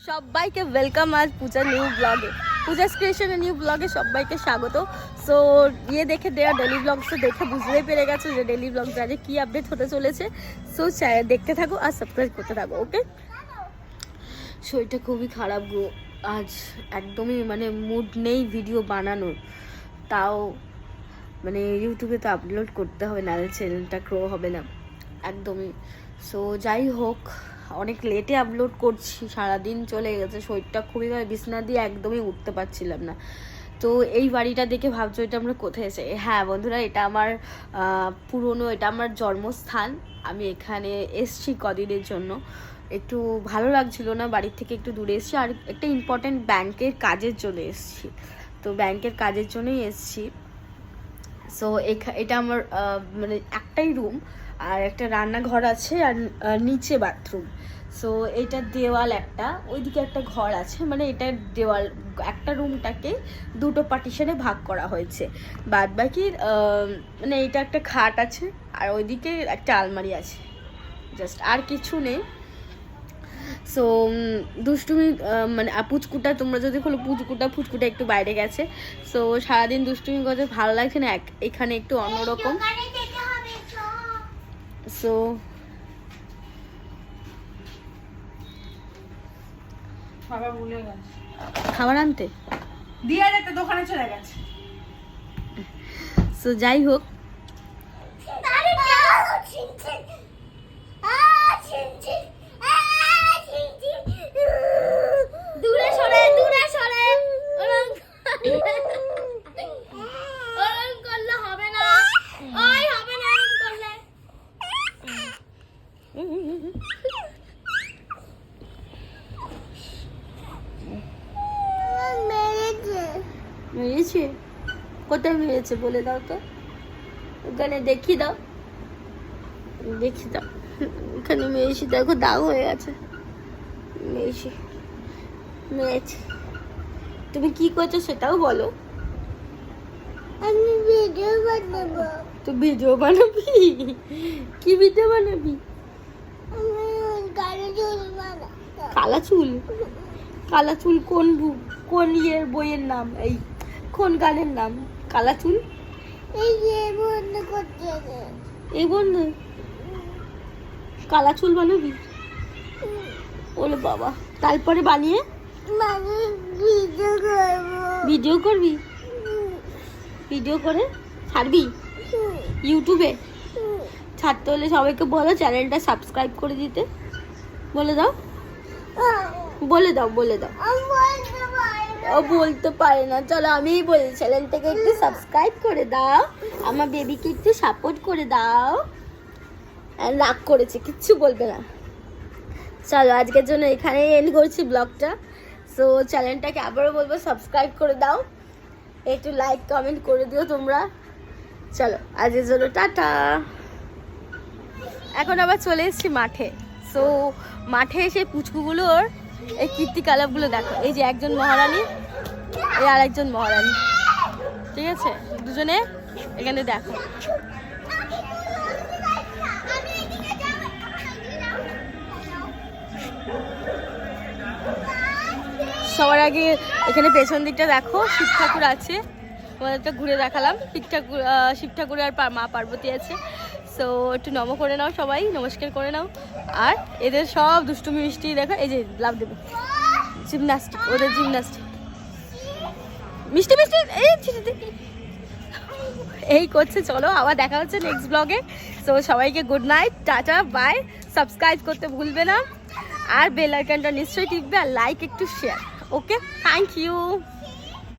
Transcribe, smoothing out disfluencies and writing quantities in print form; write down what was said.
সবাইকে ওয়েলকাম আজ পূজা নিউ ব্লগে, পূজা ক্রিয়েশনের নিউ ব্লগে সবাইকে স্বাগত। সো দেখে দেওয়া ডেলি ব্লগস তো দেখে বুঝতেই পেরে গেছো যে ডেলি ব্লগস আজকে কী আপডেট হতে চলেছে। সো দেখতে থাকো আর সাবস্ক্রাইব করতে থাকো। ওকে, শরীরটা খুবই খারাপ গো, আজ একদমই মানে মুড নেই ভিডিও বানানোর, তাও মানে ইউটিউবে তো আপলোড করতে হবে, নাহলে চ্যানেলটা গ্রো হবে না একদমই। সো যাই হোক, অনেক লেটে আপলোড করছি, সারাদিন চলে গেছে, শরীরটা খুবই বিছানা দিয়ে একদমই উঠতে পারছিলাম না। তো এই বাড়িটা দেখে ভাবছো এটা আমরা কোথায় এসে? হ্যাঁ বন্ধুরা, এটা আমার পুরনো, এটা আমার জন্মস্থান। আমি এখানে এসছি কদিনের জন্য, একটু ভালো লাগছিল না, বাড়ির থেকে একটু দূরে এসছি, আর একটা ইম্পর্টেন্ট ব্যাংকের কাজের জন্য এসছি। তো ব্যাংকের কাজের জন্যই এসছি। সো এটা আমার মানে একটাই রুম, আর একটা রান্নাঘর আছে, আর নিচে বাথরুম। সো এটা দেওয়াল একটা, ওইদিকে একটা ঘর আছে, মানে এটা দেওয়াল, একটা রুমটাকে দুটো পার্টিশনে ভাগ করা হয়েছে। বাদ বাকি মানে এটা একটা খাট আছে, আর ওইদিকে একটা আলমারি আছে, জাস্ট, আর কিছু নেই। সো দুষ্টুমি মানে পুচকুটা, তোমরা যদি খোলো, ফুচকুটা একটু বাইরে গেছে। সো সারাদিন দুষ্টুমি করতে ভালো লাগছে না, এখানে একটু অন্যরকম। সো খাবার আনতে দিয়ে যেতে দোকানে চলে গেছে। সো যাই হোক, দূরে সরে ওরম করলে হবে না, ওই হবে না ওরম করলে। মেরেছে? কোথায় মেরেছে বলে দাও তো, ওখানে দেখি দাও, ওখানে মেরেছি, দেখো দাগ হয়ে গেছে, মেরেছি। তুমি কি করছো সেটাও বলো। আমি ভিডিও বানাবো। তুই ভিডিও বানাবি? কি ভিডিও বানাবি? কালা চুল? কালা চুল কোন ইয়ের বইয়ের নাম? এই কোন গানের নাম? কালা চুল? এই বন্ধ কালা চুল বানাবি? ওলে বাবা, তারপরে বানিয়ে ভিডিও করবি? ভিডিও করে ছাড়বি ইউটিউবে? ছাড়তে হলে সবাইকে বলো চ্যানেলটা সাবস্ক্রাইব করে দিতে, বলে দাও। ও বলতে পারে না, চলো আমিই বলি, চ্যানেলটাকে একটু সাবস্ক্রাইব করে দাও, আমার বেবিকে একটু সাপোর্ট করে দাও। রাগ করেছে, কিচ্ছু বলবে না। চলো আজকের জন্য এখানে এন্ড করছি ব্লগটা। সো চ্যানেলটাকে আবারও বলবো সাবস্ক্রাইব করে দাও, একটু লাইক কমেন্ট করে দিও তোমরা। চলো আজকের জন্য টাটা। এখন আবার চলে এসেছি মাঠে। সো মাঠে এসে পুচকুগুলোর এই কীর্তিকলাপগুলো দেখো, এই যে একজন মহারানী, এই আর একজন মহারানী, ঠিক আছে, দুজনে এখানে দেখো। সবার আগে এখানে পেছন দিকটা দেখো, শিব ঠাকুর আছে, তোমাদেরটা ঘুরে দেখালাম। শিব ঠাকুর আর মা পার্বতী আছে। সো একটু নম করে নাও, সবাই নমস্কার করে নাও। আর এদের সব দুষ্টুমি মিষ্টি দেখো, এই যে লাভ দেবে, জিমনাস্টিক, ওদের জিমনাস্টিক, মিষ্টি এই করছে। চলো আবার দেখা হচ্ছে নেক্সট ব্লগে। সো সবাইকে good night, tata, bye. Subscribe করতে ভুলবে না, আর বেল আইকনটা নিশ্চয়ই টিপবে, আর লাইক একটু শেয়ার। Okay, thank you.